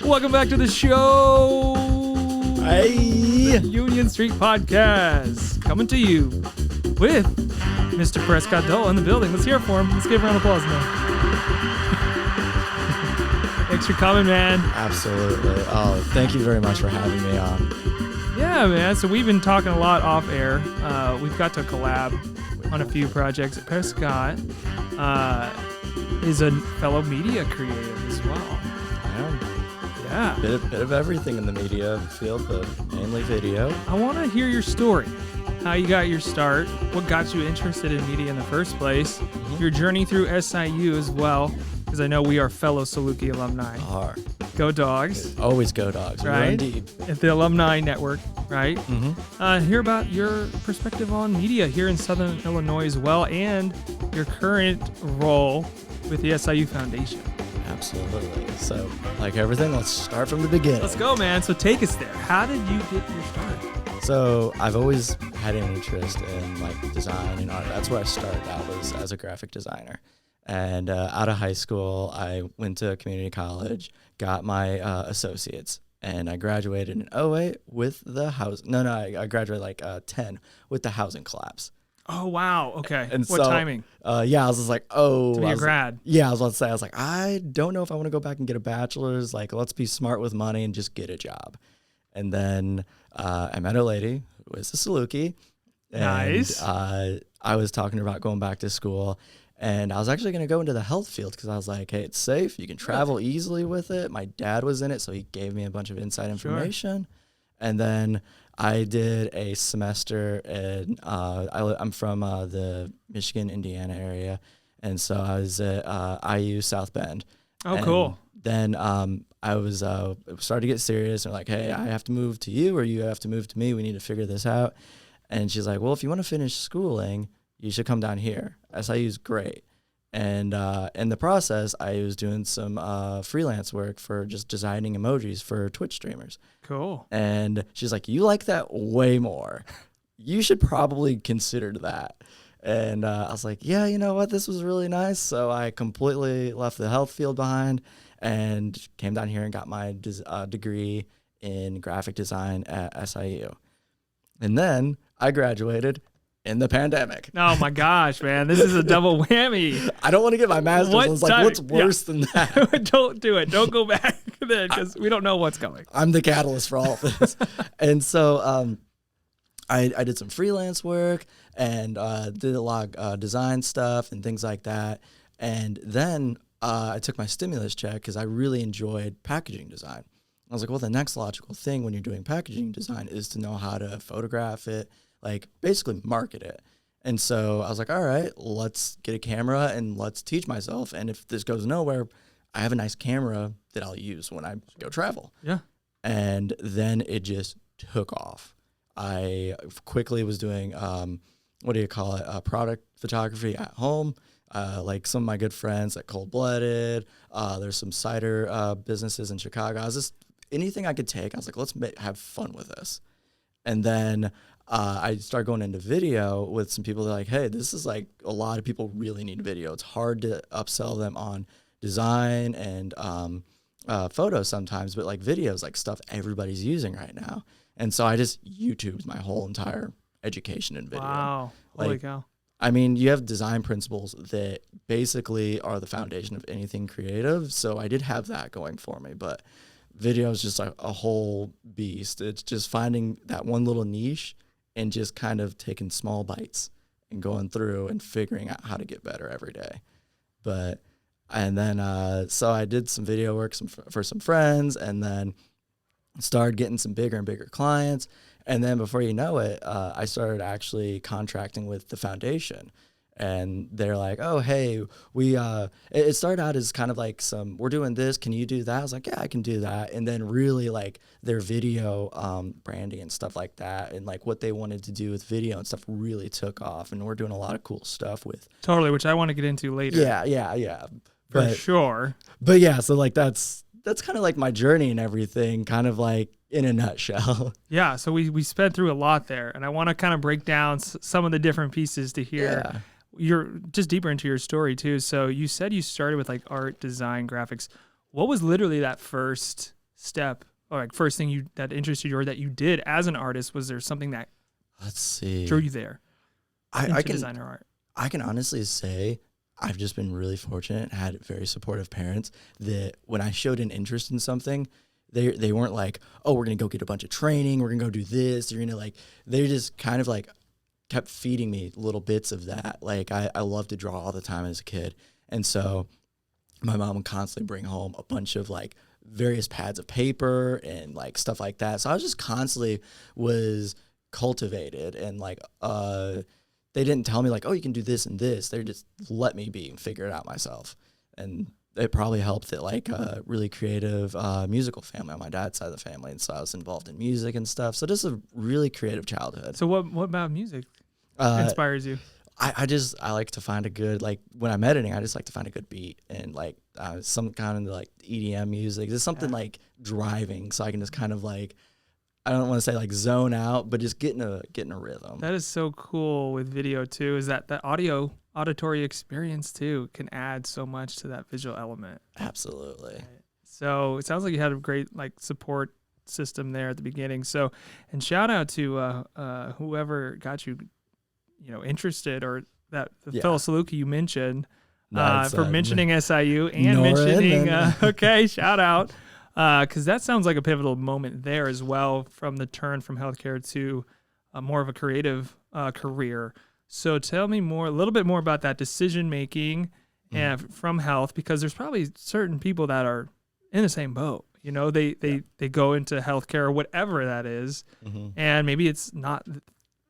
Welcome back to the show. Hey. The Union Street Podcast. Coming to you with Mr. Prescott Dole in the building. Let's hear it for him. Let's give a round of applause now. Thanks for coming, man. Absolutely. Oh, thank you very much for having me on. Yeah, man. So we've been talking a lot off air. We've got to collab on a few projects. Prescott is a fellow media creative as well. Yeah. Bit of everything in the media field, but mainly video. I want to hear your story. How you got your start, what got you interested in media in the first place, your journey through SIU as well, because I know we are fellow Saluki alumni. Go Dogs. Always go Dogs. Right? Run deep. At the Alumni Network, right? Hear about your perspective on media here in Southern Illinois as well, and your current role with the SIU Foundation. Absolutely. So, like everything, let's start from the beginning. Let's go, man. So take us there. How did you get your start? So I've always had an interest in like design and art. That's where I started out, was as a graphic designer. And out of high school, I went to community college, got my associates, and I graduated in 2008 with the house. I graduated like 10 with the housing collapse. Oh, wow. Okay. And what timing? Yeah, I was just like, to be a grad. Yeah, I was about to say, I was like, I don't know if I want to go back and get a bachelor's. Like, let's be smart with money and just get a job. And then I met a lady who was a Saluki. Nice. I was talking about going back to school, and I was actually going to go into the health field because I was like, hey, it's safe. You can travel easily with it. My dad was in it, so he gave me a bunch of inside information. Sure. And then I did a semester in, I'm from the Michigan, Indiana area. And so I was at IU South Bend. Oh, cool. Then I was started to get serious and like, hey, I have to move to you or you have to move to me. We need to figure this out. And she's like, well, if you want to finish schooling, you should come down here. SIU is great. And in the process, I was doing some freelance work for just designing emojis for Twitch streamers. Cool. And she's like, you like that way more. You should probably consider that. And I was like, yeah, you know what? This was really nice. So I completely left the health field behind and came down here and got my degree in graphic design at SIU. And then I graduated in the pandemic. Oh my gosh, man. This is a double whammy. I don't want to get my master's. I was like, what's worse than that? Don't do it. Don't go back then because we don't know what's coming. I'm the catalyst for all of this. And so I did some freelance work and did a lot of design stuff and things like that. And then I took my stimulus check because I really enjoyed packaging design. I was like, well, the next logical thing when you're doing packaging design is to know how to photograph it, like basically market it. And so I was like, all right, let's get a camera and let's teach myself. And if this goes nowhere, I have a nice camera that I'll use when I go travel. Yeah. And then it just took off. I quickly was doing, product photography at home. Like some of my good friends at Cold Blooded. There's some cider businesses in Chicago. I was just, anything I could take, I was like, let's have fun with this. And then I started going into video with some people that are like, hey, this is like, a lot of people really need video. It's hard to upsell them on design and photos sometimes, but like videos, like stuff everybody's using right now. And so I just YouTubed my whole entire education in video. Wow. Holy cow. I mean, you have design principles that basically are the foundation of anything creative. So I did have that going for me, but video is just a whole beast. It's just finding that one little niche and just kind of taking small bites and going through and figuring out how to get better every day. So I did some video work for some friends and then started getting some bigger and bigger clients. And then before you know it, I started actually contracting with the foundation. And they're like, oh, hey, it started out as kind of like we're doing this. Can you do that? I was like, yeah, I can do that. And then really like their video branding and stuff like that and like what they wanted to do with video and stuff really took off. And we're doing a lot of cool stuff with. Totally, which I want to get into later. Yeah. For sure. But yeah, so like that's kind of like my journey and everything, kind of like in a nutshell. Yeah, so we sped through a lot there. And I want to kind of break down some of the different pieces to hear. Yeah. You're just deeper into your story too. So you said you started with like art, design, graphics. What was literally that first step or like first thing that interested you or that you did as an artist? Was there something that Let's see. drew you there I can designer art? I can honestly say I've just been really fortunate, had very supportive parents that when I showed an interest in something, they weren't like, oh, we're going to go get a bunch of training. We're going to go do this. You're going to like, they just kind of like kept feeding me little bits of that. Like I loved to draw all the time as a kid. And so my mom would constantly bring home a bunch of like various pads of paper and like stuff like that. So I was just constantly was cultivated and like, they didn't tell me like, oh, you can do this and this. They just let me be and figure it out myself. And it probably helped that like a really creative musical family on my dad's side of the family. And so I was involved in music and stuff. So just a really creative childhood. So what about music inspires you? I like to find a good, like when I'm editing, I just like to find a good beat and like some kind of like EDM music. There's something like driving so I can just kind of like, I don't want to say like zone out, but just get in a rhythm. That is so cool with video too, is that auditory experience too can add so much to that visual element. Absolutely. Right. So it sounds like you had a great like support system there at the beginning. So, and shout out to whoever got you, interested, or that the fellow Saluki you mentioned for mentioning SIU and mentioning. Okay, shout out. Because that sounds like a pivotal moment there as well, from the turn from healthcare to more of a creative career. So tell me a little bit more about that decision making and from health, because there's probably certain people that are in the same boat. They go into healthcare or whatever that is, and maybe it's not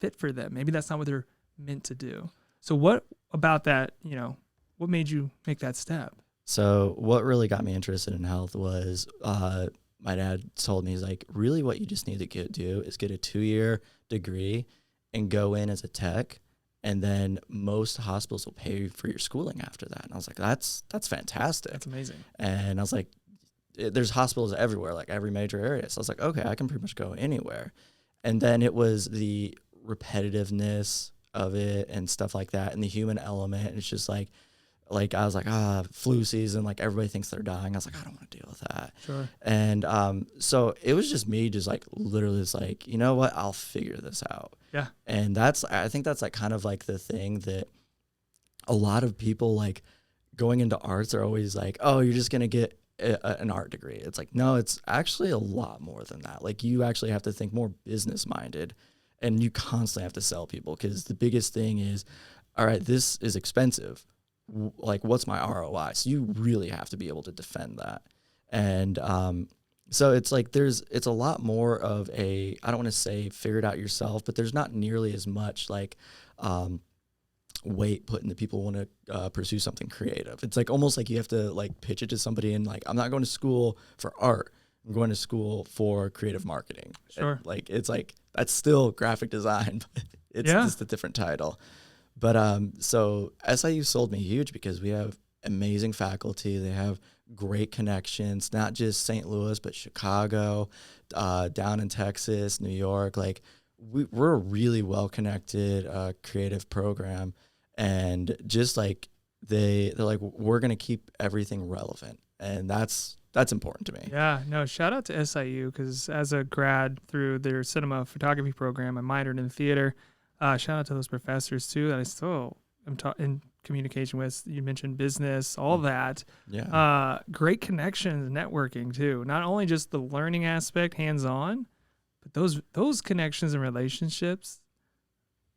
fit for them. Maybe that's not what they're meant to do. So what about that? What made you make that step? So what really got me interested in health was my dad told me, he's like, really what you just need to do is get a 2-year degree and go in as a tech, and then most hospitals will pay for your schooling after that. And I was like, that's fantastic. That's amazing. And I was like, there's hospitals everywhere, like every major area. So I was like, okay, I can pretty much go anywhere. And then it was the repetitiveness of it and stuff like that and the human element. And it's just like I was like, flu season, like everybody thinks they're dying. I was like, I don't want to deal with that. Sure. And so it was just me just like literally just like, you know what, I'll figure this out. Yeah. And I think that's like kind of like the thing that a lot of people like going into arts are always like, oh, you're just going to get an art degree. It's like, no, it's actually a lot more than that. Like you actually have to think more business minded, and you constantly have to sell people, because the biggest thing is, all right, this is expensive. Like, what's my ROI? So you really have to be able to defend that. And so it's like it's a lot more of I don't want to say figure it out yourself, but there's not nearly as much like weight put into people want to pursue something creative. It's like almost like you have to like pitch it to somebody and like, I'm not going to school for art. I'm going to school for creative marketing. Sure. Like, it's like, that's still graphic design, but it's just a different title. But so SIU sold me huge because we have amazing faculty. They have great connections, not just St. Louis, but Chicago, down in Texas, New York. Like we're a really well-connected creative program. And just like they're like, we're going to keep everything relevant. And that's important to me. Yeah, no, shout out to SIU, because as a grad through their cinema photography program, I minored in theater. Shout out to those professors too that I still am in communication with. You mentioned business, all that. Yeah. Great connections, networking too. Not only just the learning aspect, hands-on, but those connections and relationships,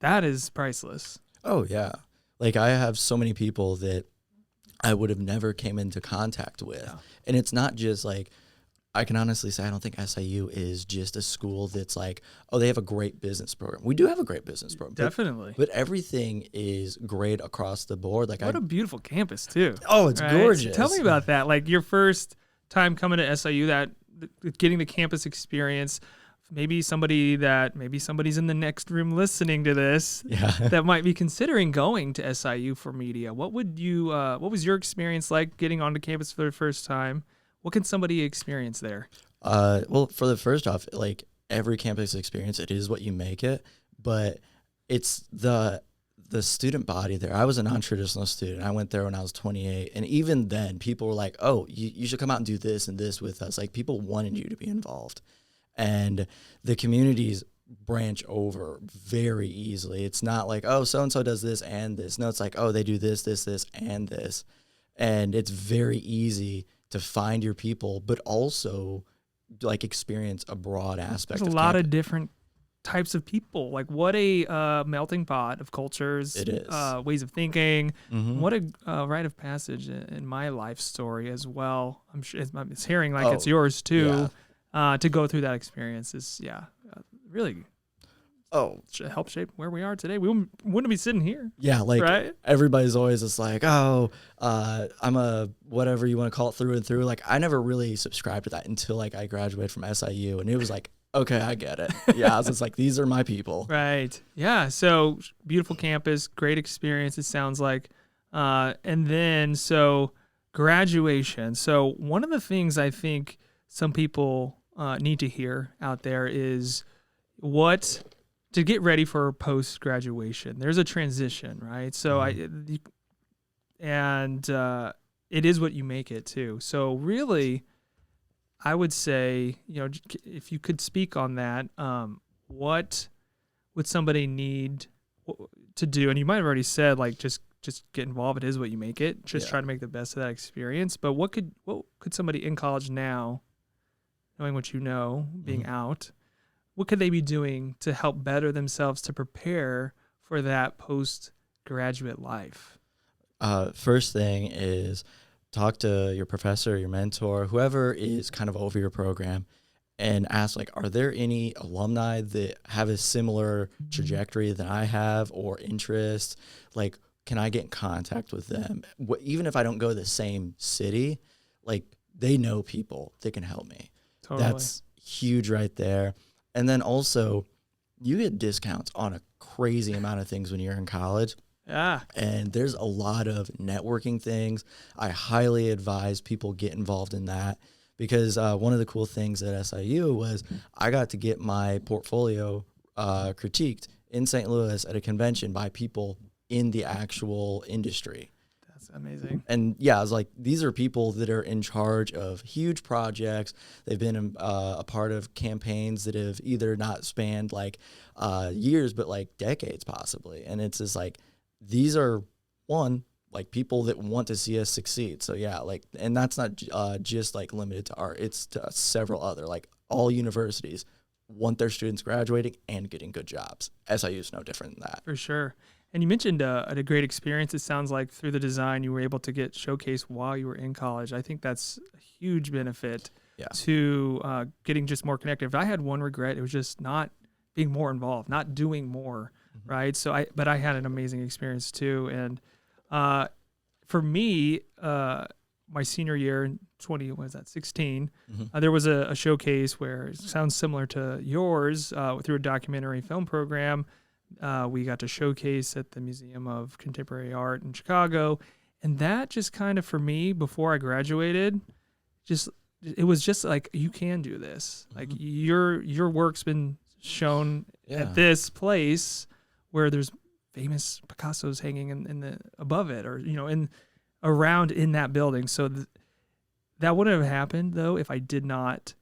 that is priceless. Oh yeah. Like I have so many people that I would have never came into contact with. Yeah. And it's not just like, I can honestly say I don't think SIU is just a school that's like, oh, they have a great business program. We do have a great business program. Definitely. But everything is great across the board. Like what a beautiful campus too. Oh, it's gorgeous. So tell me about that. Like your first time coming to SIU, getting the campus experience. Maybe somebody's in the next room listening to this that might be considering going to SIU for media. What was your experience like getting onto campus for the first time? What can somebody experience there? Well, for the first off, like every campus experience, it is what you make it, but it's the the student body there, I was a non-traditional student. I went there when I was 28. And even then, people were like, oh, you should come out and do this and this with us. Like, people wanted you to be involved. And the communities branch over very easily. It's not like, oh, so-and-so does this and this. No, it's like, oh, they do this, this, this, and this. And it's very easy to find your people, but also like experience a broad aspect. There's a lot of different types of people. Like, what a melting pot of cultures, it is. Ways of thinking. Mm-hmm. What a rite of passage in my life story as well. I'm sure it's hearing like it's yours too. Yeah. To go through that experience is really help shape where we are today. We wouldn't be sitting here. Yeah, like right? Everybody's always just like, oh, I'm a whatever you want to call it through and through. Like, I never really subscribed to that until like I graduated from SIU, and it was like, okay, I get it. Yeah, I was just like, these are my people. Right. Yeah. So beautiful campus, great experience. It sounds like, and then so graduation. So one of the things I think some people need to hear out there is what to get ready for post graduation. There's a transition, right? So it is what you make it too. So really, I would say, if you could speak on that, what would somebody need to do? And you might have already said, like, just get involved. It is what you make it. Just try to make the best of that experience. But what could somebody in college now, knowing what you know, being out, what could they be doing to help better themselves to prepare for that postgraduate life? First thing is talk to your professor, your mentor, whoever is kind of over your program, and ask, like, are there any alumni that have a similar trajectory that I have or interest? Like, can I get in contact with them? Even if I don't go to the same city, like, they know people that can help me. Totally. That's huge right there. And then also, you get discounts on a crazy amount of things when you're in college. Yeah. And there's a lot of networking things. I highly advise people get involved in that, because one of the cool things at SIU was I got to get my portfolio critiqued in St. Louis at a convention by people in the actual industry. That's amazing. And yeah, I was like, these are people that are in charge of huge projects. They've been a part of campaigns that have either not spanned like years, but like decades possibly. And it's just like, these are like people that want to see us succeed. So yeah, like, and that's not just like limited to art. It's to several other, like, all universities want their students graduating and getting good jobs. SIU is no different than that. For sure. And you mentioned a great experience. It sounds like through the design, you were able to get showcased while you were in college. I think that's a huge benefit to getting just more connected. If I had one regret, it was just not being more involved, not doing more, right? So but I had an amazing experience too. And for me, my senior year in 16, there was a showcase where it sounds similar to yours through a documentary film program. We got to showcase at the Museum of Contemporary Art in Chicago. And that just kind of, for me, before I graduated, it was just like, you can do this. Like, your work's been shown at this place where there's famous Picasso's hanging in the above it, or, around in that building. So that wouldn't have happened, though, if I did not,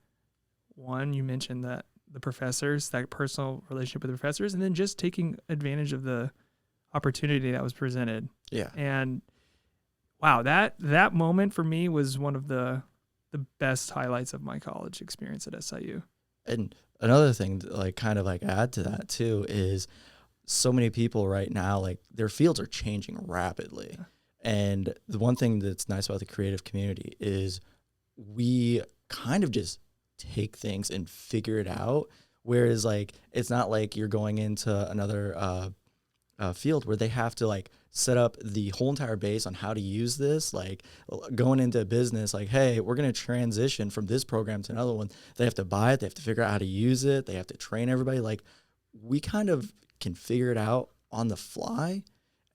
you mentioned that the professors, that personal relationship with the professors, and then just taking advantage of the opportunity that was presented. Yeah. And wow, that moment for me was one of the best highlights of my college experience at SIU. And another thing to kind of add to that too is so many people right now, like, their fields are changing rapidly. Yeah. And the one thing that's nice about the creative community is we kind of just take things and figure it out. Whereas it's not like you're going into another field where they have to set up the whole entire base on how to use this, going into business, hey, we're going to transition from this program to another one. They have to buy it. They have to figure out how to use it. They have to train everybody. We kind of can figure it out on the fly,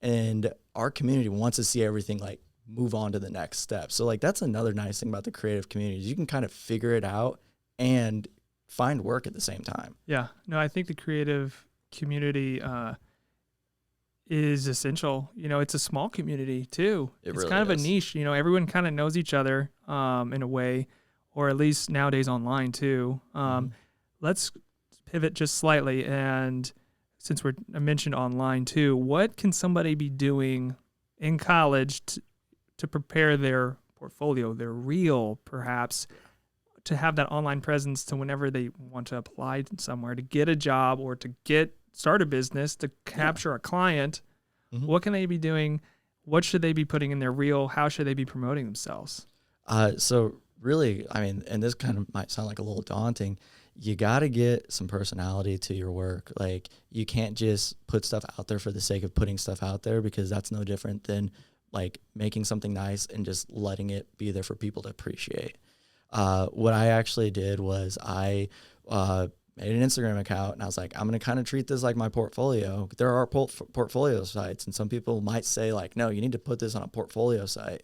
and our community wants to see everything move on to the next step. So that's another nice thing about the creative community is you can kind of figure it out and find work at the same time. Yeah. No, I think the creative community, is essential. It's a small community too. It's really kind of a is. niche. Everyone kind of knows each other in a way, or at least nowadays online too. Let's pivot just slightly, and since I mentioned online too, what can somebody be doing in college to prepare their portfolio, their reel perhaps, to have that online presence to whenever they want to apply somewhere, to get a job or to start a business, to capture a client? What can they be doing? What should they be putting in their reel? How should they be promoting themselves? So really, I mean, and this kind of might sound like a little daunting, you got to get some personality to your work. Like, you can't just put stuff out there for the sake of putting stuff out there, because that's no different than like making something nice and just letting it be there for people to appreciate. What I actually did was I made an Instagram account, and I was like, I'm going to kind of treat this like my portfolio. There are portfolio sites, and some people might say like, no, you need to put this on a portfolio site.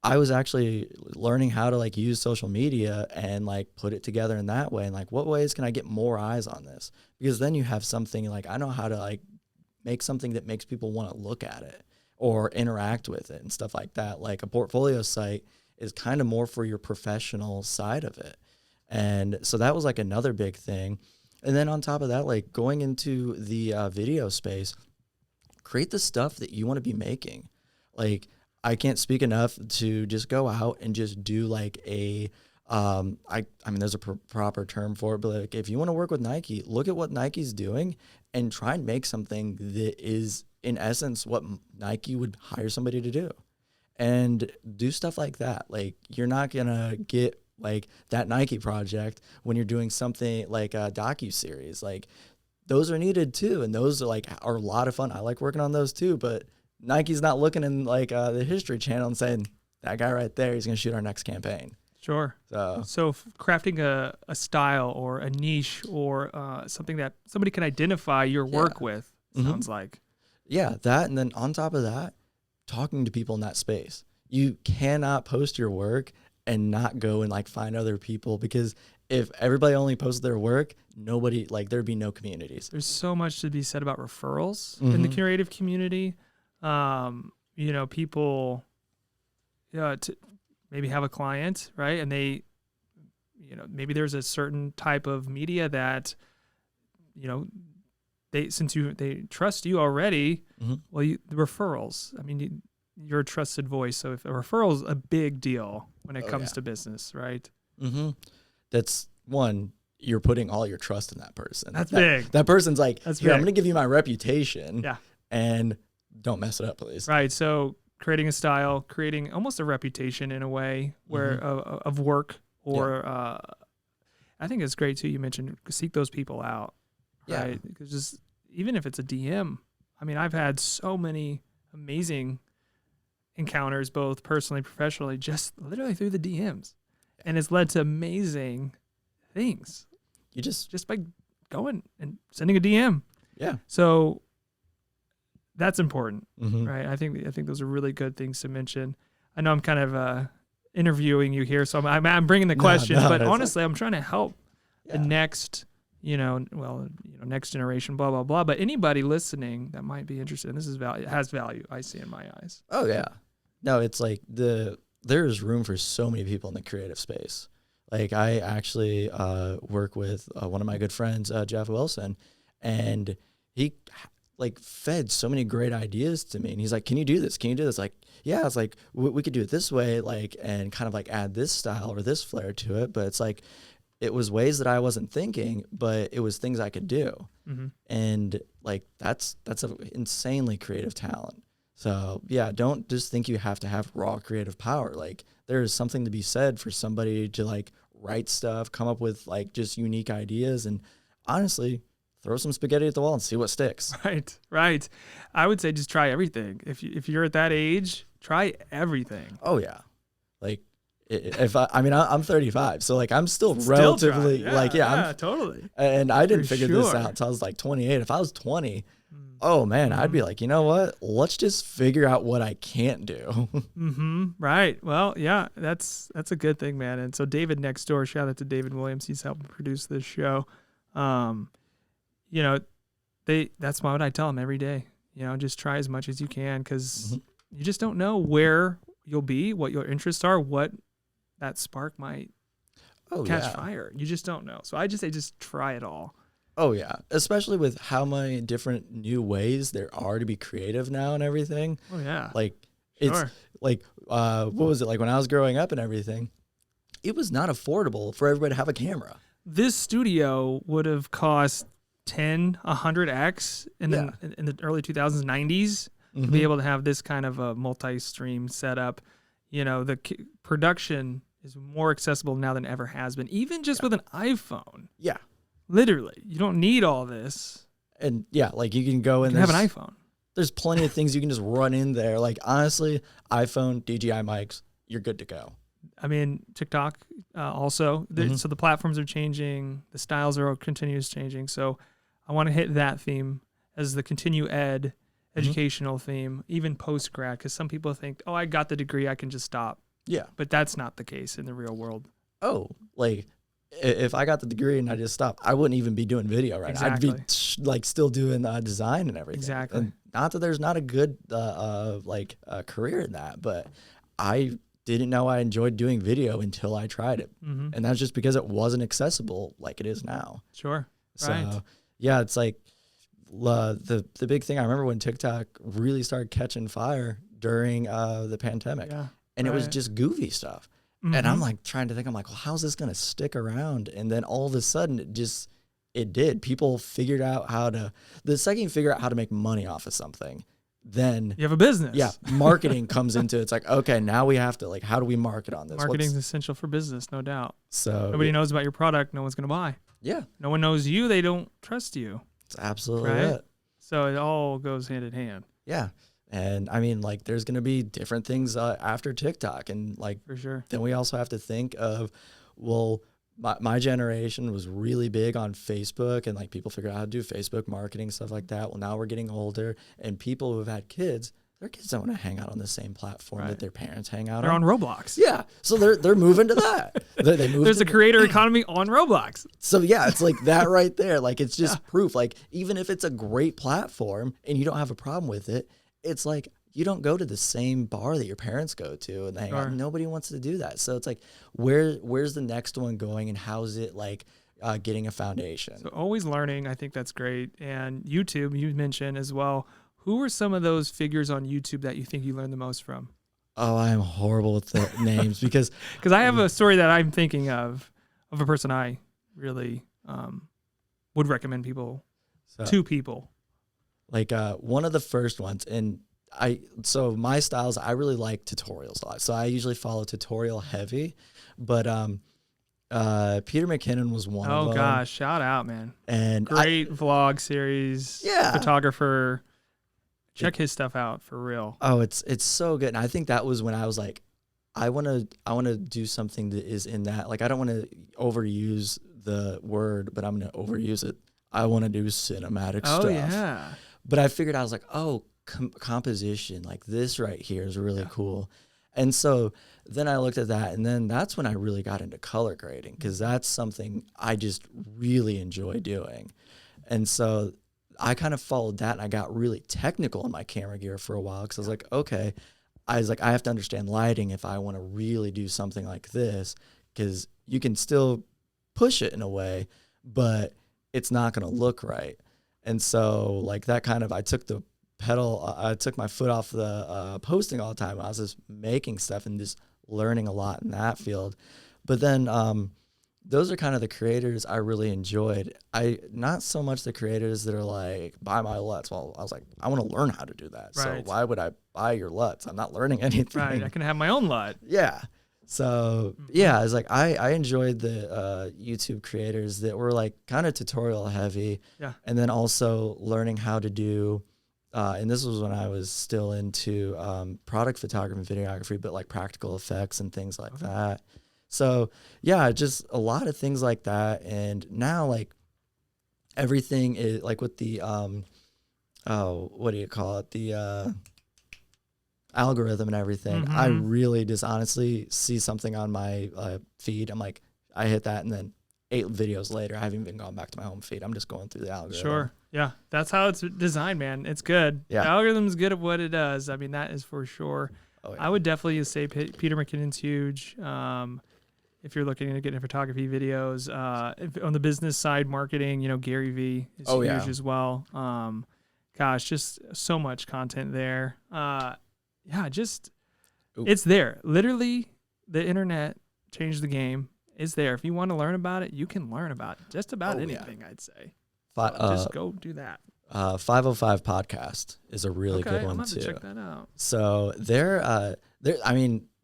I was actually learning how to like use social media and like put it together in that way. And like, what ways can I get more eyes on this? Because then you have something like, I know how to like make something that makes people want to look at it or interact with it and stuff like that. Like, a portfolio site is kind of more for your professional side of it. And so that was like another big thing. And then on top of that, like going into the video space, create the stuff that you want to be making. Like, I can't speak enough to just go out and just do like I mean, there's a proper term for it, but like, if you want to work with Nike, look at what Nike's doing and try and make something that is in essence what Nike would hire somebody to do, and do stuff like that. Like, you're not going to get like that Nike project when you're doing something like a docu-series. Like, those are needed too, and those are a lot of fun. I like working on those too, but Nike's not looking in like the History Channel and saying, that guy right there, he's going to shoot our next campaign. Sure. So crafting a style or a niche or something that somebody can identify your work with, sounds like. Yeah, that, and then on top of that, talking to people in that space. You cannot post your work and not go and like find other people, because if everybody only posts their work, nobody, like, there'd be no communities. There's so much to be said about referrals in the creative community. People to maybe have a client, right? And they, maybe there's a certain type of media that, they trust you already. Well, the referrals, I mean, you're a trusted voice. So if a referral is a big deal when it comes to business, right? That's one, you're putting all your trust in that person. That's big. That person's like, That's here, big. I'm going to give you my reputation. Yeah. And don't mess it up, please. Right. So creating a style, creating almost a reputation in a way where of work, or I think it's great too. You mentioned seek those people out, right? Because just even if it's a DM, I mean, I've had so many amazing encounters, both personally, professionally, just literally through the DMs, and it's led to amazing things. You just by going and sending a DM. Yeah. So that's important, right? I think those are really good things to mention. I know I'm kind of interviewing you here, so I'm bringing the questions, but honestly, I'm trying to help the next, next generation, blah blah blah. But anybody listening that might be interested, and this is has value. I see in my eyes. Oh yeah, no, it's like there's room for so many people in the creative space. Like, I actually work with one of my good friends, Jeff Wilson, and he like fed so many great ideas to me, and he's like, can you do this? Can you do this? Like, yeah, it's like, we could do it this way, like, and kind of like add this style or this flair to it. But it's like, it was ways that I wasn't thinking, but it was things I could do. And like, that's an insanely creative talent. So yeah, don't just think you have to have raw creative power. Like, there is something to be said for somebody to like write stuff, come up with like just unique ideas, and honestly, throw some spaghetti at the wall and see what sticks. Right. I would say just try everything. If you're at that age, try everything. Oh yeah. Like, I'm 35, so like I'm still relatively totally. And I didn't figure this out until I was like 28. If I was 20, oh man, I'd be like, you know what? Let's just figure out what I can't do. Right. Well, yeah, that's a good thing, man. And so David next door, shout out to David Williams. He's helping produce this show. That's what I tell them every day. Just try as much as you can, because Mm-hmm. you just don't know where you'll be, what your interests are, what that spark might catch fire. You just don't know. So I just say just try it all. Oh yeah, especially with how many different new ways there are to be creative now and everything. Oh yeah. Like Sure. it's like what was it like when I was growing up and everything? It was not affordable for everybody to have a camera. This studio would have cost 100x in the early 2000s, 90s to be able to have this kind of a multi-stream setup. The production is more accessible now than ever has been, even just with an iPhone. Yeah. Literally, you don't need all this. And yeah, like you can go in You have an iPhone. There's plenty of things you can just run in there. Like honestly, iPhone, DJI mics, you're good to go. I mean, TikTok also. So the platforms are changing. The styles are continuous changing. So I want to hit that theme as the continue ed, educational theme, even post-grad, because some people think, oh, I got the degree, I can just stop. Yeah. But that's not the case in the real world. Oh, like if I got the degree and I just stopped, I wouldn't even be doing video right now. I'd be like still doing design and everything. Exactly. And not that there's not a good career in that, but I didn't know I enjoyed doing video until I tried it. And that's just because it wasn't accessible like it is now. Sure. So right. yeah, it's like the big thing. I remember when TikTok really started catching fire during the pandemic, and it was just goofy stuff. And I'm like trying to think, I'm like, well, how's this going to stick around? And then all of a sudden it did. People figured out the second you figure out how to make money off of something, then you have a business. Yeah. Marketing comes into it. It's like, okay, now we have to how do we market on this? Marketing is essential for business, no doubt. So nobody knows about your product. No one's going to buy. Yeah. No one knows you. They don't trust you. It's absolutely right. it. So it all goes hand in hand. Yeah. And I mean, there's going to be different things after TikTok. And for sure. Then we also have to think of, well, my generation was really big on Facebook and people figured out how to do Facebook marketing, stuff like that. Well, now we're getting older and people who have had kids, their kids don't want to hang out on the same platform that their parents hang out on. They're on Roblox. Yeah. So they're moving to that. There's a creator economy on Roblox. So yeah, it's like that right there. It's just proof. Even if it's a great platform and you don't have a problem with it, it's like you don't go to the same bar that your parents go to and they hang out. Nobody wants to do that. So it's like, where's the next one going and how's it getting a foundation? So always learning. I think that's great. And YouTube, you mentioned as well. Who are some of those figures on YouTube that you think you learned the most from? Oh, I'm horrible with the names because I have a story that I'm thinking of a person I really would recommend to people. One of the first ones, and so my styles, I really like tutorials a lot. So I usually follow tutorial heavy, but Peter McKinnon was one of them. Oh gosh, shout out, man. And great vlog series. Yeah. Photographer. Check his stuff out for real. Oh, it's so good. And I think that was when I was like, I want to do something that is in that. I don't want to overuse the word, but I'm going to overuse it. I want to do cinematic stuff. Oh yeah. But I figured I was like, oh, composition, this right here is really cool. And so then I looked at that, and then that's when I really got into color grading because that's something I just really enjoy doing. And so I kind of followed that, and I got really technical in my camera gear for a while because I was like, okay, I have to understand lighting if I want to really do something like this because you can still push it in a way, but it's not going to look right. And so that kind of, I took my foot off the posting all the time. I was just making stuff and just learning a lot in that field. But then those are kind of the creators I really enjoyed. Not so much the creators that are buy my LUTs. Well, I was like, I want to learn how to do that. Right. So why would I buy your LUTs? I'm not learning anything. Right. I can have my own LUT. Yeah. So yeah, it's I enjoyed the YouTube creators that were kind of tutorial heavy. Yeah. And then also learning how to do, and this was when I was still into product photography and videography, but practical effects and things like that. So yeah, just a lot of things like that. And now everything is with the, what do you call it? The algorithm and everything. I really just honestly see something on my feed. I'm like, I hit that and then 8 videos later, I haven't even gone back to my home feed. I'm just going through the algorithm. Sure. Yeah, that's how it's designed, man. It's good. Yeah. The algorithm's good at what it does. I mean, that is for sure. Oh, yeah. I would definitely say Peter McKinnon's huge. If you're looking to get into photography videos, on the business side, marketing, Gary Vee is huge as well. Gosh, just so much content there. It's there. Literally, the internet changed the game. It's there. If you want to learn about it, you can learn about just about anything, I'd say. Just go do that. 505 podcast is a really good one I'm gonna too. check that out. So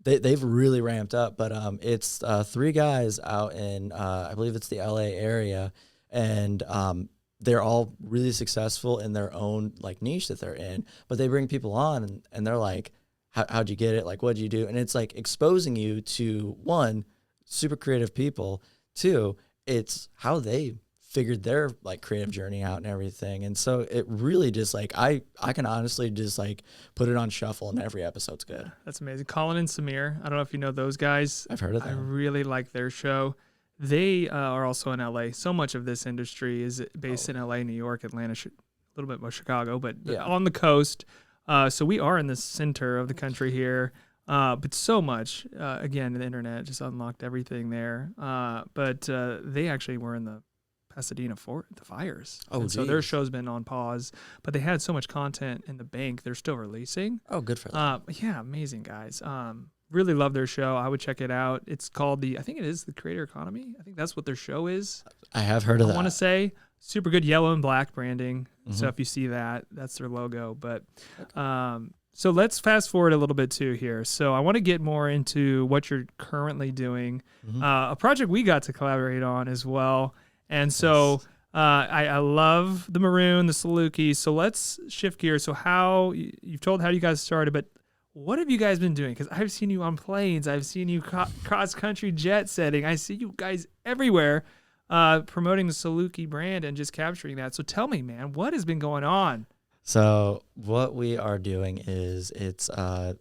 they've really ramped up, but it's 3 guys out in I believe it's the LA area, and they're all really successful in their own like niche that they're in. But they bring people on and they're like, how'd you get it? Like, what'd you do? And it's like exposing you to, one, super creative people. 2, it's how they figured their like creative journey out and everything. And so it really just like I can honestly just like put it on shuffle and every episode's good. Yeah, that's amazing. Colin and Samir, I don't know if you know those guys. I've heard of them. I really like their show. They are also in LA. So much of this industry is based in LA, New York, Atlanta, a little bit more Chicago, but on the coast. So we are in the center of the country here. But so much, again, the internet just unlocked everything there. But they actually were in the Pasadena the fires. So their show's been on pause, but they had so much content in the bank. They're still releasing. Oh, good for them. Yeah, amazing guys. Really love their show. I would check it out. It's called I think it is the Creator Economy. I think that's what their show is. I have heard of that. I want to say super good yellow and black branding. Mm-hmm. So if you see that, that's their logo. But so let's fast forward a little bit too here. So I want to get more into what you're currently doing. Mm-hmm. A project we got to collaborate on as well. And so I love the maroon, the Saluki. So let's shift gears. So you've told how you guys started, but what have you guys been doing? Because I've seen you on planes. I've seen you cross-country jet setting. I see you guys everywhere promoting the Saluki brand and just capturing that. So tell me, man, what has been going on? So what we are doing is we're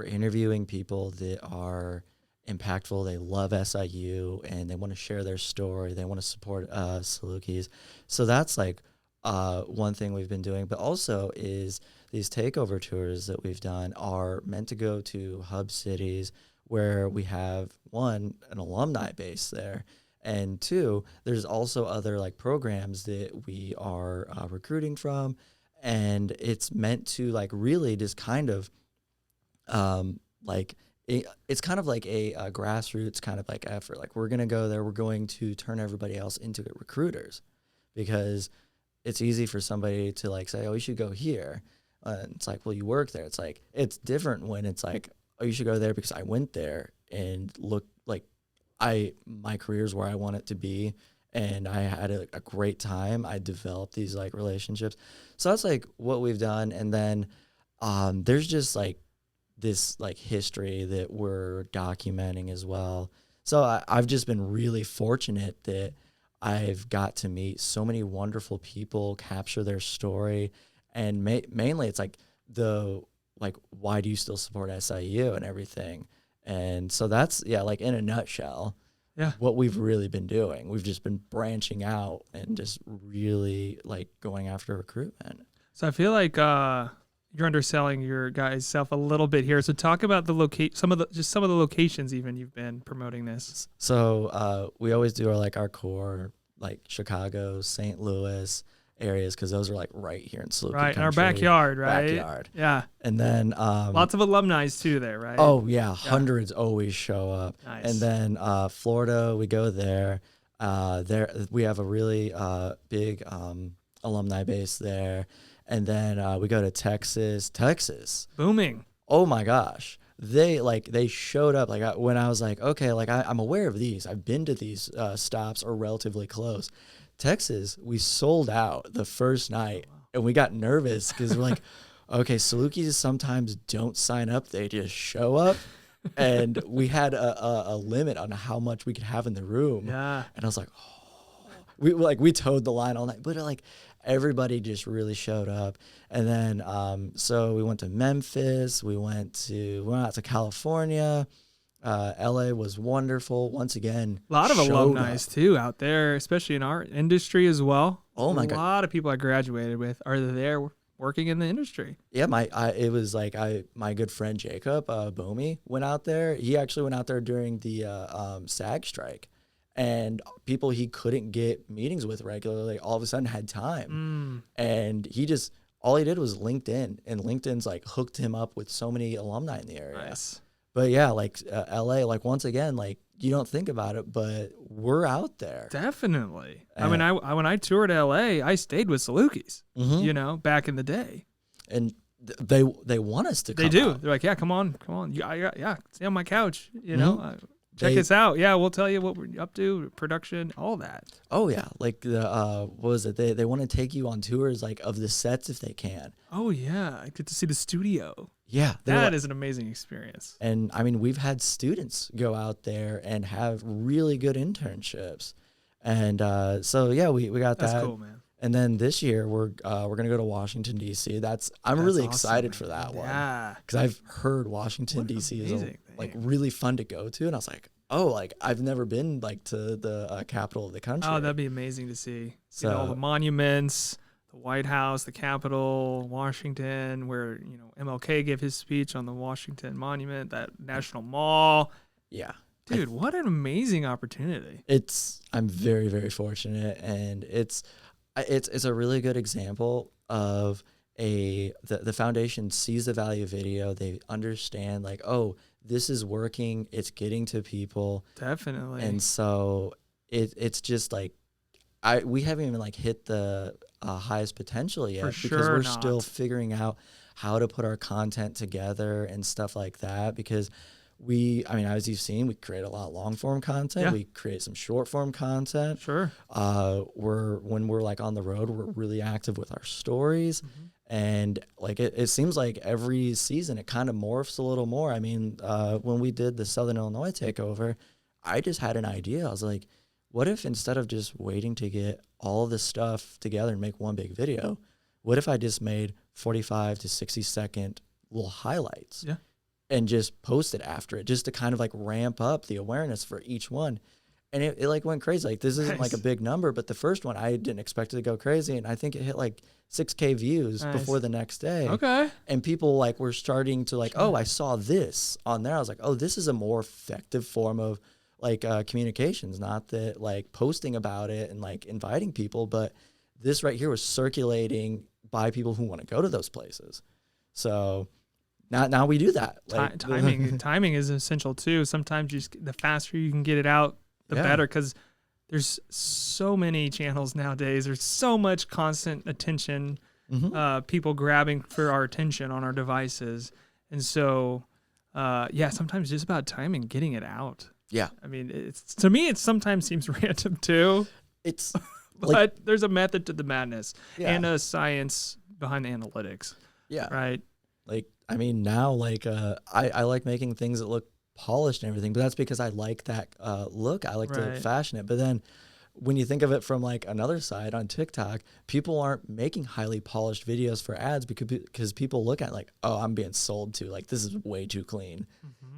interviewing people that are impactful. They love SIU and they want to share their story. They want to support Salukis. So that's like one thing we've been doing, but also is these takeover tours that we've done are meant to go to hub cities where we have, one, an alumni base there, and 2, there's also other like programs that we are recruiting from, and it's meant to like really just kind of it's kind of like a grassroots kind of like effort. Like we're going to go there, we're going to turn everybody else into recruiters, because it's easy for somebody to like say, oh, you should go here. It's like, well, you work there. It's like, it's different when it's like, oh, you should go there because I went there and look like my career's where I want it to be. And I had a great time. I developed these like relationships. So that's like what we've done. And then there's just like this like history that we're documenting as well. So I've just been really fortunate that I've got to meet so many wonderful people, capture their story. And mainly it's like why do you still support SIU and everything? And so that's, like in a nutshell, what we've really been doing. We've just been branching out and just really like going after recruitment. So I feel like you're underselling your guys' self a little bit here. So talk about some of the locations even you've been promoting this. So we always do our core, like Chicago, St. Louis areas, because those are like right here in Saluki Right, in our backyard, right? Backyard. Yeah. And then lots of alumni too there, right? Oh yeah, hundreds always show up. Nice. And then Florida, we go there. There we have a really big alumni base there. And then we go to Texas. Booming. Oh my gosh. They showed up when I was like, okay, like I'm aware of these. I've been to these stops or relatively close. Texas, we sold out the first night, and we got nervous because we're like, okay, Salukis sometimes don't sign up; they just show up, and we had a limit on how much we could have in the room. Yeah, and I was like, oh, we towed the line all night, but everybody just really showed up. And then so we went to Memphis, we went out to California, LA was wonderful. Once again, A lot of showed alumni up. too out there, especially in our industry as well. Oh my God. A lot of people I graduated with are there working in the industry. Yeah, it was like my good friend Jacob Bomi went out there. He actually went out there during the SAG strike, and people he couldn't get meetings with regularly all of a sudden had time, and all he did was LinkedIn, and LinkedIn's like hooked him up with so many alumni in the area. Nice. But yeah, like LA, like once again, like you don't think about it, but we're out there. Definitely. I mean, when I toured LA, I stayed with Salukis, Mhm. you know, back in the day. And they want us to come They do. out. They're like, yeah, come on. Yeah, stay on my couch, you know. Check They- us out. Yeah, we'll tell you what we're up to, production, all that. Oh yeah, like the what was it? They want to take you on tours like of the sets if they can. Oh yeah, I get to see the studio. Yeah, That is an amazing experience. and I mean we've had students go out there and have really good internships, and so yeah, we got That's that. cool, man. And then this year we're gonna go to Washington D.C. I'm That's really awesome, excited man. for that one. Yeah. Because I've heard Washington What an D.C. is amazing like thing. really fun to go to, and I was like, oh, like I've never been like to the capital of the country. Oh, that'd be amazing to see. So- All the monuments, the White House, the Capitol, Washington, where MLK gave his speech on the Washington Monument, that National Mall. Yeah, Dude, what an amazing opportunity. I'm very very fortunate, and it's a really good example of the foundation sees the value of video. They understand like, oh, this is working. It's getting to people. Definitely. And so it's just like we haven't even like hit the highest potential yet For because sure we're not. still figuring out how to put our content together and stuff like that. Because as you've seen, we create a lot of long form content. Yeah. We create some short form content. Sure. When we're like on the road, we're really active with our stories. Mm-hmm. And like it seems like every season it kind of morphs a little more. I mean, when we did the Southern Illinois takeover, I just had an idea. I was like, what if instead of just waiting to get all of this stuff together and make one big video, what if I just made 45 to 60-second little highlights and just posted after it just to kind of like ramp up the awareness for each one? And it like went crazy. Like this isn't like a big number, but the first one I didn't expect it to go crazy. And I think it hit like 6K views before the next day. Okay. And people like were starting to like, oh, I saw this on there. I was like, oh, this is a more effective form of like communications, not that like posting about it and like inviting people, but this right here was circulating by people who want to go to those places. So now we do that. Like, Timing is essential too. Sometimes the faster you can get it out, the better, because there's so many channels nowadays. There's so much constant attention, people grabbing for our attention on our devices. And so, sometimes it's just about timing, getting it out. Yeah. I mean, to me, it sometimes seems random too. It's but there's a method to the madness and Yeah. a science behind the analytics. Yeah. Right. Like, I mean, now, like, I like making things that look polished and everything, but that's because I like that look. I like to fashion it. But then when you think of it from like another side on TikTok, people aren't making highly polished videos for ads because people look at it like, oh, I'm being sold to, like, this is way too clean.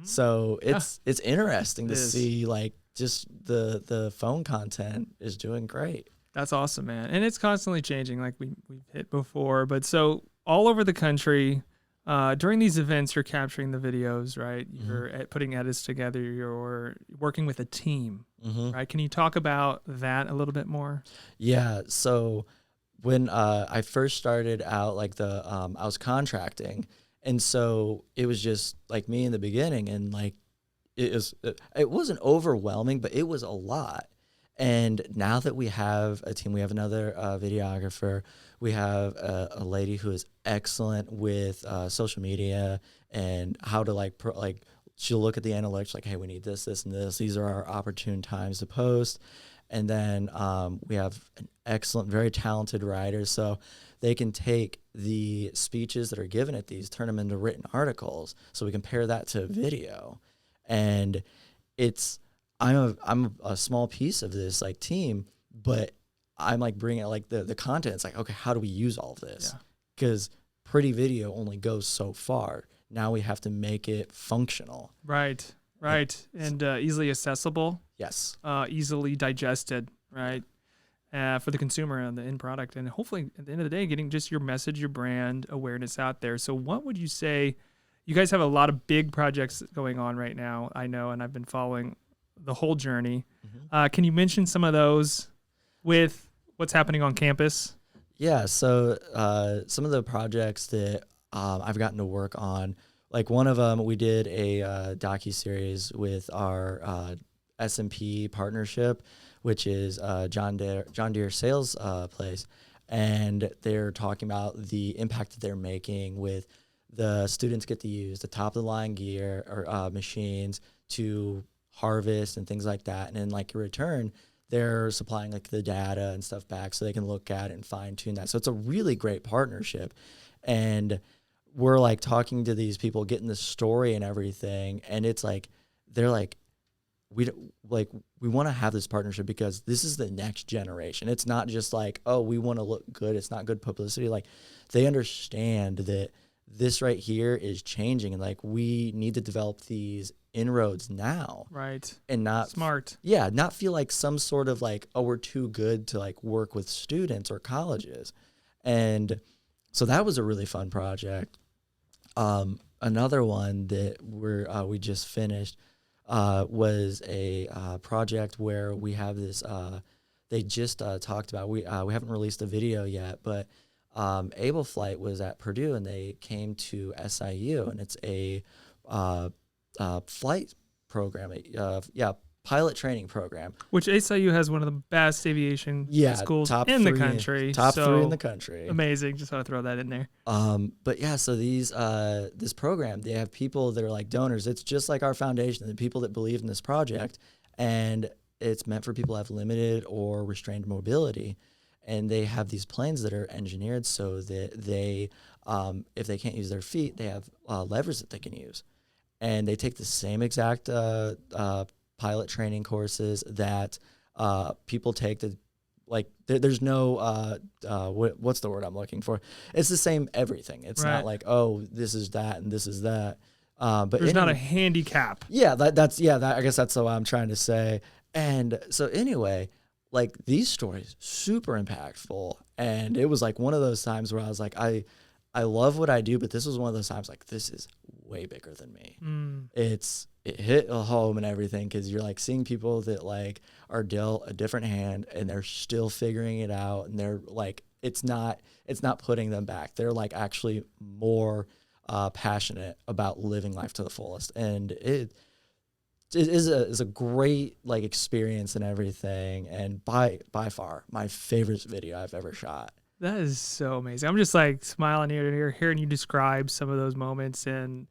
So it's interesting to see like just the phone content is doing great. That's awesome, man. And it's constantly changing like we've hit before. But so all over the country, during these events, you're capturing the videos, right? You're putting edits together. You're working with a team, right? Can you talk about that a little bit more? Yeah. So when I first started out, like I was contracting, and so it was just like me in the beginning, and like it wasn't overwhelming, but it was a lot. And now that we have a team, we have another videographer, we have a lady who is excellent with social media and how to like she'll look at the analytics like, hey, we need this, this, and this. These are our opportune times to post. And then we have an excellent, very talented writers. So they can take the speeches that are given at these, turn them into written articles. So we compare that to video. And I'm a small piece of this like team, but I'm like bringing like the content. It's like, okay, how do we use all of this? Because pretty video only goes so far. Now we have to make it functional. Right. Right. And easily accessible, Yes. easily digested, right? For the consumer and the end product. And hopefully at the end of the day, getting just your message, your brand awareness out there. So what would you say? You guys have a lot of big projects going on right now, I know, and I've been following the whole journey. Can you mention some of those with what's happening on campus? Yeah. So some of the projects that I've gotten to work on, like one of them, we did a docuseries with our S&P partnership, which is John Deere sales place. And they're talking about the impact that they're making with the students get to use the top of the line gear or machines to harvest and things like that. And then like in return, they're supplying like the data and stuff back so they can look at it and fine tune that. So it's a really great partnership. And we're like talking to these people, getting the story and everything. And it's like, they're like, we want to have this partnership because this is the next generation. It's not just like, oh, we want to look good. It's not good publicity. Like they understand that this right here is changing and like we need to develop these inroads now. Right. And not smart. Yeah. Not feel like some sort of like, oh, we're too good to like work with students or colleges. And so that was a really fun project. Another one that we just finished was a project where we have this. They just talked about we haven't released a video yet, but Able Flight was at Purdue and they came to SIU and it's a flight program, pilot training program. Which SIU has one of the best aviation schools in the country. Top 3 in the country. Amazing. Just want to throw that in there. But yeah, so this program, they have people that are like donors. It's just like our foundation, the people that believe in this project. And it's meant for people who have limited or restrained mobility. And they have these planes that are engineered so that they, if they can't use their feet, they have levers that they can use. And they take the same exact pilot training courses that people take to, like, there's no, what's the word I'm looking for? It's the same everything. It's not like, oh, this is that and this is that. But there's not a handicap. Yeah, I guess that's what I'm trying to say. And so anyway, like these stories, super impactful. And it was like one of those times where I was like, I love what I do, but this was one of those times like, this is way bigger than me. It hit a home and everything because you're like seeing people that like are dealt a different hand and they're still figuring it out. And they're like, it's not putting them back. They're like actually more passionate about living life to the fullest. And it is a great like experience and everything. And by far my favorite video I've ever shot. That is so amazing. I'm just like smiling ear to ear, hearing you describe some of those moments. And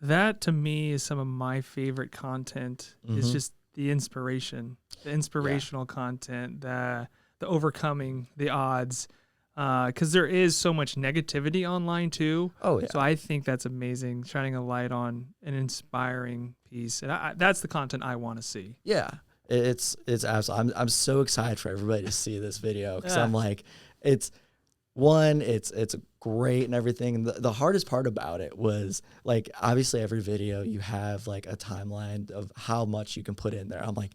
that to me is some of my favorite content is just the inspiration, the inspirational content, the overcoming the odds. Because there is so much negativity online too. Oh yeah. So I think that's amazing, shining a light on an inspiring piece. And that's the content I want to see. Yeah, it's absolutely. I'm so excited for everybody to see this video because I'm like, it's great and everything. And the hardest part about it was like, obviously every video you have like a timeline of how much you can put in there. I'm like,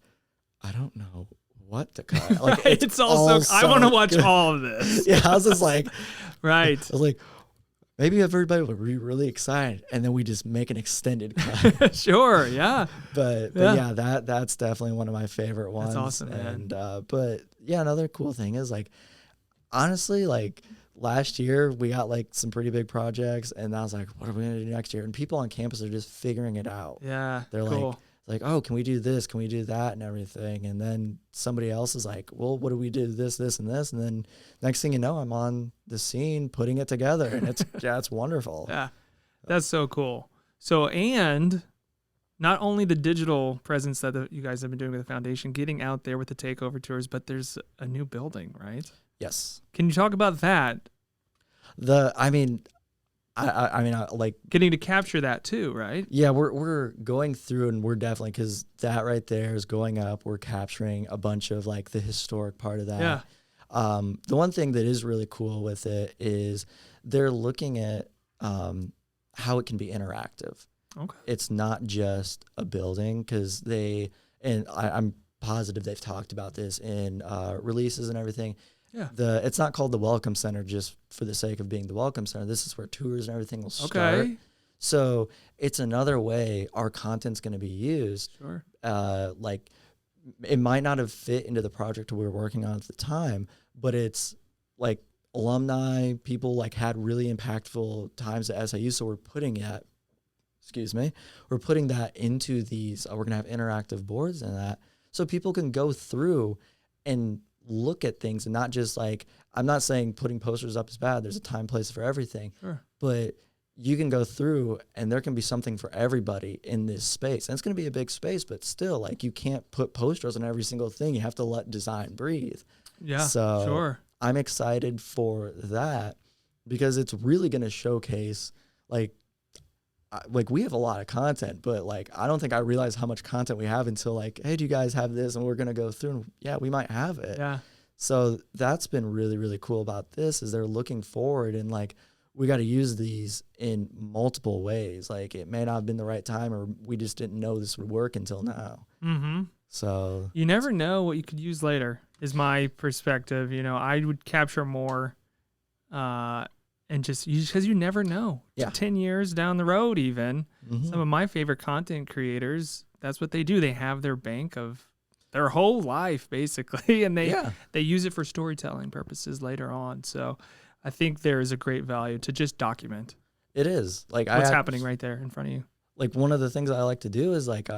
I don't know what to cut. Like it's also I want to watch all of this. Yeah, I was just like, right. I was like, maybe everybody would be really excited, and then we just make an extended cut. Sure, yeah. But yeah, that's definitely one of my favorite ones. That's awesome, man. And but yeah, another cool thing is like, honestly, like last year we got like some pretty big projects, and I was like, what are we gonna do next year? And people on campus are just figuring it out. Yeah, they're like, oh, can we do this? Can we do that? And everything. And then somebody else is like, well, what do we do? This, and this. And then next thing you know, I'm on the scene putting it together. And it's wonderful. Yeah, that's so cool. So, and not only the digital presence that you guys have been doing with the foundation, getting out there with the takeover tours, but there's a new building, right? Yes. Can you talk about that? I mean, like getting to capture that too, right? Yeah, we're going through, and we're definitely, because that right there is going up. We're capturing a bunch of like the historic part of that. Yeah. The one thing that is really cool with it is they're looking at how it can be interactive. Okay. It's not just a building, because I'm positive they've talked about this in releases and everything. Yeah. It's not called the Welcome Center just for the sake of being the Welcome Center. This is where tours and everything will start. Okay. So it's another way our content's going to be used. Sure. Like, it might not have fit into the project we were working on at the time, but it's like alumni, people like had really impactful times at SIU. So we're putting that into these, we're going to have interactive boards and that, so people can go through and look at things, and not just like, I'm not saying putting posters up is bad. There's a time, place for everything. Sure. But you can go through and there can be something for everybody in this space. And it's going to be a big space, but still, like, you can't put posters on every single thing. You have to let design breathe. Yeah, so sure. I'm excited for that, because it's really going to showcase, like we have a lot of content, but like, I don't think I realized how much content we have until like, hey, do you guys have this? And we're going to go through, and yeah, we might have it. Yeah. So that's been really, really cool about this, is they're looking forward, and like, we got to use these in multiple ways. Like, it may not have been the right time, or we just didn't know this would work until now. Mm-hmm. So you never know what you could use later, is my perspective. You know, I would capture more, and just because you never know. Yeah. 10 years down the road, even mm-hmm. some of my favorite content creators, that's what they do. They have their bank of their whole life, basically, and they use it for storytelling purposes later on. So I think there is a great value to just document. It is like what's happening right there in front of you. Like, one of the things I like to do is like,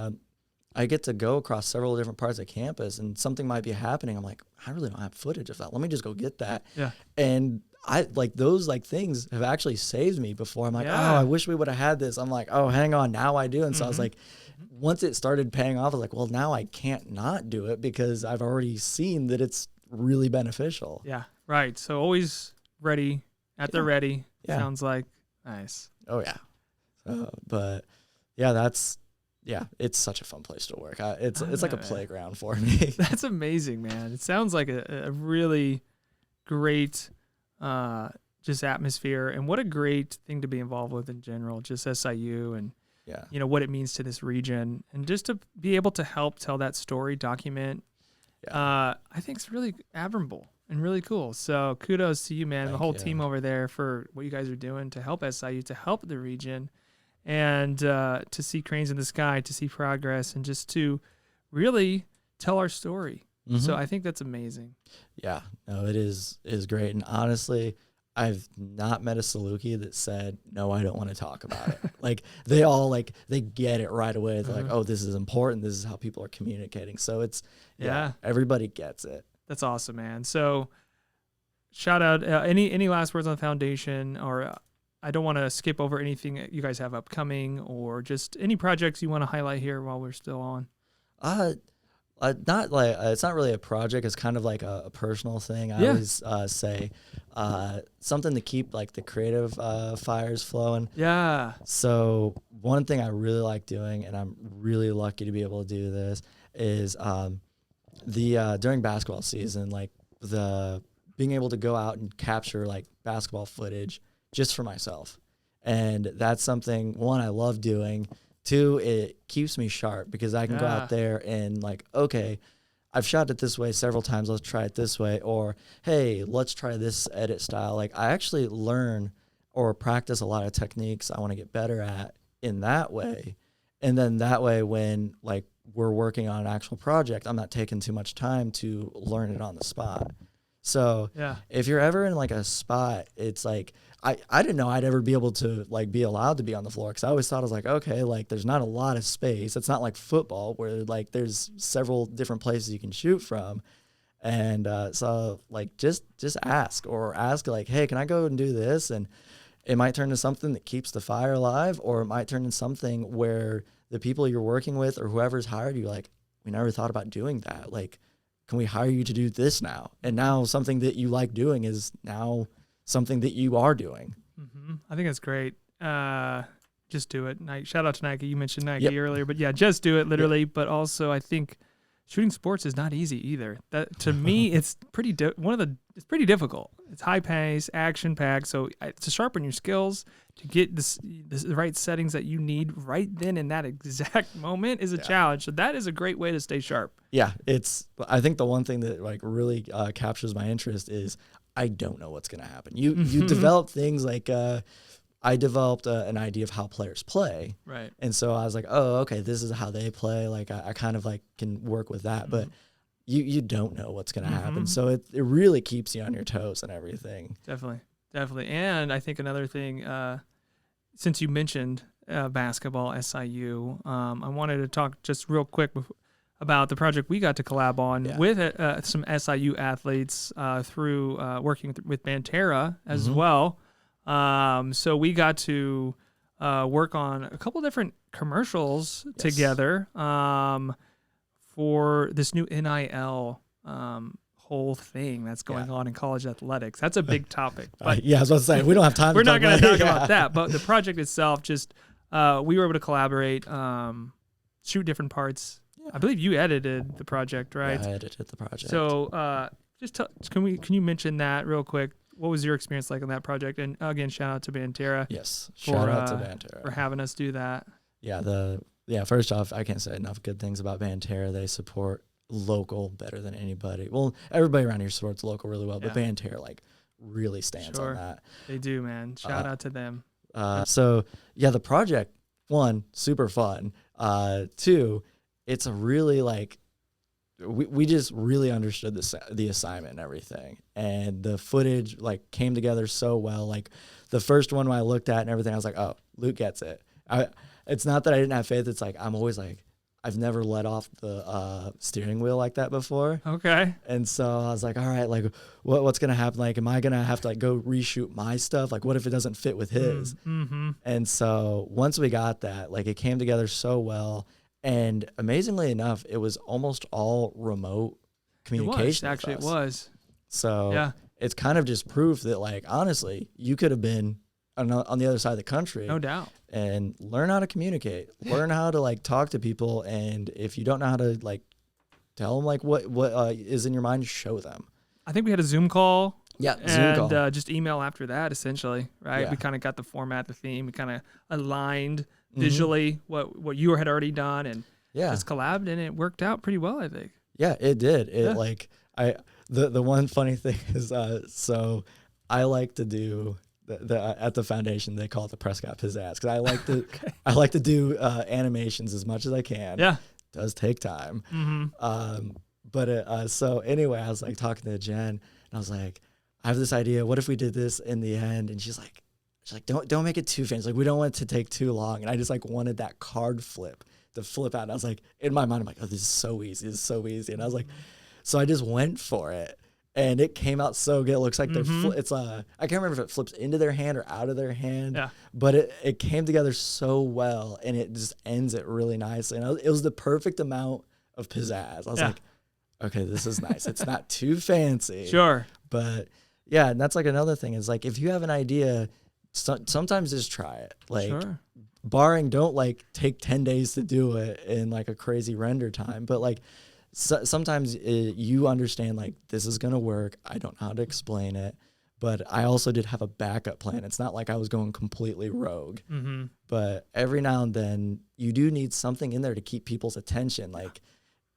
I get to go across several different parts of campus, and something might be happening. I'm like, I really don't have footage of that. Let me just go get that. Yeah. And I like those like things have actually saved me before. I'm like, oh, I wish we would have had this. I'm like, oh, hang on, now I do. And so I was like, once it started paying off, I was like, well, now I can't not do it, because I've already seen that it's really beneficial. Yeah. Right. So always ready at the ready. Yeah. Sounds like nice. Oh yeah. But yeah, it's such a fun place to work. It's like a playground for me. That's amazing, man. It sounds like a really great just atmosphere, and what a great thing to be involved with in general, just SIU, and you know what it means to this region, and just to be able to help tell that story, document. I think it's really admirable and really cool. So kudos to you, man, and the whole team over there for what you guys are doing to help SIU, to help the region, and to see cranes in the sky, to see progress, and just to really tell our story. Mm-hmm. So I think that's amazing. Yeah, no, it is great. And honestly, I've not met a Saluki that said, no, I don't want to talk about it. Like, they all they get it right away. They're like, oh, this is important. This is how people are communicating. So it's, everybody gets it. That's awesome, man. So shout out, any last words on the foundation, or I don't want to skip over anything that you guys have upcoming, or just any projects you want to highlight here while we're still on. Not like it's not really a project. It's kind of like a personal thing. I always say something to keep like the creative fires flowing. Yeah. So one thing I really like doing, and I'm really lucky to be able to do this, is during basketball season, like being able to go out and capture like basketball footage just for myself, and that's something, one, I love doing. Two, it keeps me sharp, because I can go out there and like, okay, I've shot it this way several times, let's try it this way. Or, hey, let's try this edit style. Like, I actually learn or practice a lot of techniques I want to get better at in that way. And then that way, when like we're working on an actual project, I'm not taking too much time to learn it on the spot. So if you're ever in like a spot, it's like, I didn't know I'd ever be able to like be allowed to be on the floor, because I always thought, I was like, okay, like there's not a lot of space. It's not like football where like there's several different places you can shoot from. And so like just ask like, hey, can I go and do this? And it might turn into something that keeps the fire alive, or it might turn into something where the people you're working with or whoever's hired you, like, we never thought about doing that. Like, can we hire you to do this now? And now something that you like doing is now something that you are doing. Mm-hmm. I think that's great. Just do it. Shout out to Nike. You mentioned Nike earlier, but just do it literally. But also, I think shooting sports is not easy either. That to me, it's it's pretty difficult. It's high pace, action packed. So to sharpen your skills, to get the right settings that you need right then in that exact moment is a challenge. So that is a great way to stay sharp. Yeah, I think the one thing that like really captures my interest is I don't know what's going to happen. You develop things like I developed an idea of how players play. Right. And so I was like, oh, okay, this is how they play. Like I kind of like can work with that, but you don't know what's going to happen. So it really keeps you on your toes and everything. Definitely. And I think another thing, since you mentioned basketball, SIU, I wanted to talk just real quick about the project we got to collab on with some SIU athletes through working with Banterra as well. So we got to work on a couple different commercials together for this new NIL whole thing that's going on in college athletics. That's a big topic. But I was about to say, we don't have time we're to not going to talk about that. But the project itself, just we were able to collaborate, shoot different parts. Yeah. I believe you edited the project, right? Yeah, I edited the project. So can you mention that real quick? What was your experience like on that project? And again, shout out to Banterra. Yes, shout out to Banterra for having us do that. Yeah, first off, I can't say enough good things about Banterra. They support local better than anybody. Well, everybody around here supports local really well, but Banterra like really stands on that. They do, man. Shout out to them. So yeah, the project, one, super fun. Two, it's a really like we just really understood the assignment and everything, and the footage like came together so well. Like the first one when I looked at and everything, I was like, oh, Luke gets it. It's not that I didn't have faith. It's like I'm always like I've never let off the steering wheel like that before. Okay. And so I was like, all right, like what's gonna happen? Like, am I gonna have to like go reshoot my stuff? Like, what if it doesn't fit with his? And so once we got that, like it came together so well. And amazingly enough, it was almost all remote communication. It was. So it's kind of just proof that, like, honestly, you could have been on the other side of the country. No doubt. And learn how to communicate. Learn how to, like, talk to people. And if you don't know how to, like, tell them, like, what is in your mind, show them. I think we had a Zoom call. Yeah, Zoom call. And just email after that, essentially, right? Yeah. We kind of got the format, the theme. We kind of aligned visually what you had already done and just collabed, and it worked out pretty well, I think. Yeah, it did. Like the one funny thing is so I like to do the at the foundation they call it the Prescott pizzazz because I like to do animations as much as I can. Yeah, it does take time. But so anyway, I was like talking to Jen and I was like, I have this idea. What if we did this in the end? And she's like, don't make it too fancy. Like, we don't want it to take too long. And I just like wanted that card flip to flip out. And I was like, in my mind, I'm like, oh, this is so easy. This is so easy. And I was like, so I just went for it. And it came out so good. It looks like it's I can't remember if it flips into their hand or out of their hand. Yeah. But it came together so well, and it just ends it really nicely. And it was the perfect amount of pizzazz. I was like, okay, this is nice. It's not too fancy. Sure. But yeah, and that's like another thing is like if you have an idea, sometimes just try it. Like, barring don't like take 10 days to do it in like a crazy render time, but like sometimes you understand like this is gonna work. I don't know how to explain it, but I also did have a backup plan. It's not like I was going completely rogue. But every now and then you do need something in there to keep people's attention. Like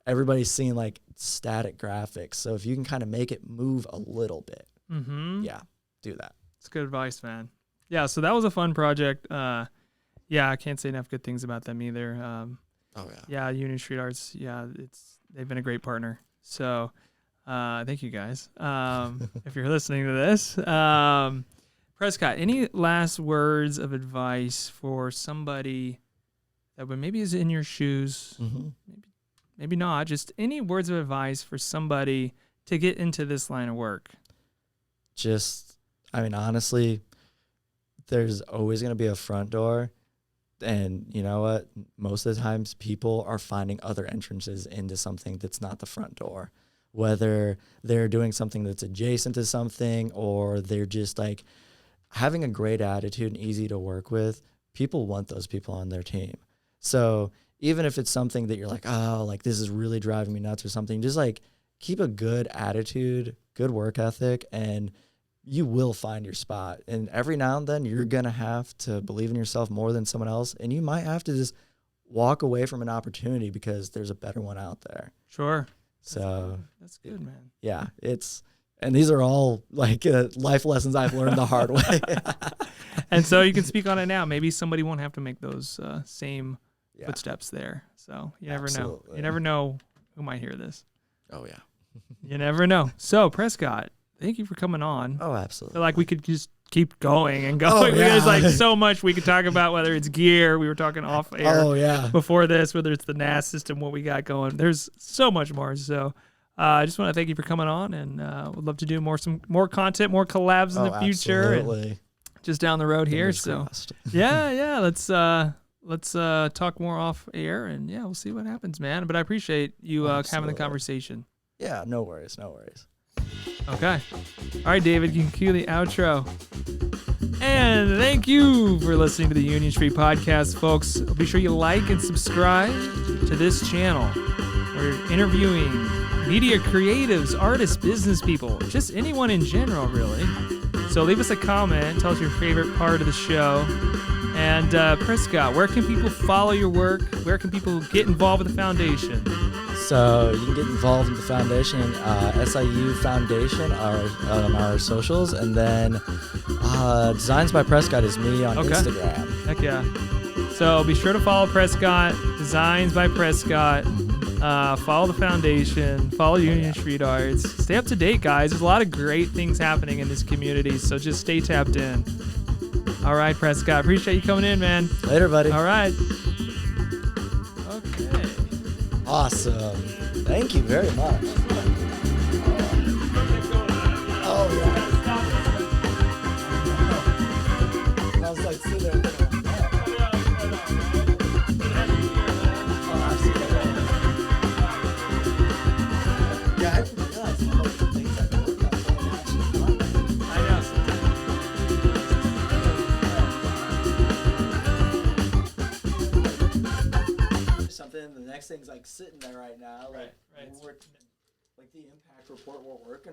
everybody's seeing like static graphics, so if you can kind of make it move a little bit, do that. It's good advice, man. Yeah, so that was a fun project. I can't say enough good things about them either. Union Street Arts, they've been a great partner. So thank you guys. If you're listening to this. Prescott, any last words of advice for somebody that maybe is in your shoes, maybe not, just any words of advice for somebody to get into this line of work? Honestly, there's always going to be a front door. And you know what? Most of the times people are finding other entrances into something that's not the front door. Whether they're doing something that's adjacent to something or they're just like having a great attitude and easy to work with, people want those people on their team. So even if it's something that you're like, oh, like this is really driving me nuts or something, just like keep a good attitude, good work ethic, and you will find your spot. And every now and then you're going to have to believe in yourself more than someone else. And you might have to just walk away from an opportunity because there's a better one out there. Sure. So that's good, man. Yeah, and these are all like life lessons I've learned the hard way. And so you can speak on it now. Maybe somebody won't have to make those same footsteps there. So you never know. You never know who might hear this. Oh, yeah. You never know. So, Prescott, thank you for coming on. Oh, absolutely. I feel like we could just keep going and going. Oh, yeah. There's like so much we could talk about, whether it's gear. We were talking off air before this, whether it's the NAS system, what we got going. There's so much more. So I just want to thank you for coming on, and would love to do more content, more collabs in the future. Absolutely. And just down the road here. Crossed. Let's talk more off air, and we'll see what happens, man. But I appreciate you having the conversation. Yeah, no worries. Okay. All right, David, you can cue the outro. And thank you for listening to the Union Street Podcast, folks. Be sure you like and subscribe to this channel. We're interviewing media creatives, artists, business people, just anyone in general, really. So leave us a comment. Tell us your favorite part of the show. And Prescott, where can people follow your work? Where can people get involved with the foundation? So you can get involved in the foundation, SIU Foundation, on our socials, and then Designs by Prescott is me on Instagram. Heck yeah. So be sure to follow Prescott, Designs by Prescott, follow the foundation, follow Union Street Arts. Stay up to date, guys. There's a lot of great things happening in this community, so just stay tapped in. All right, Prescott. Appreciate you coming in, man. Later, buddy. All right. Okay. Awesome. Thank you very much. Oh, yeah. I was like, sit there. Yeah, I didn't realize how much things I worked on so much. I know. Something. The next thing's like sitting there right now. Like, right. Like the impact report we're working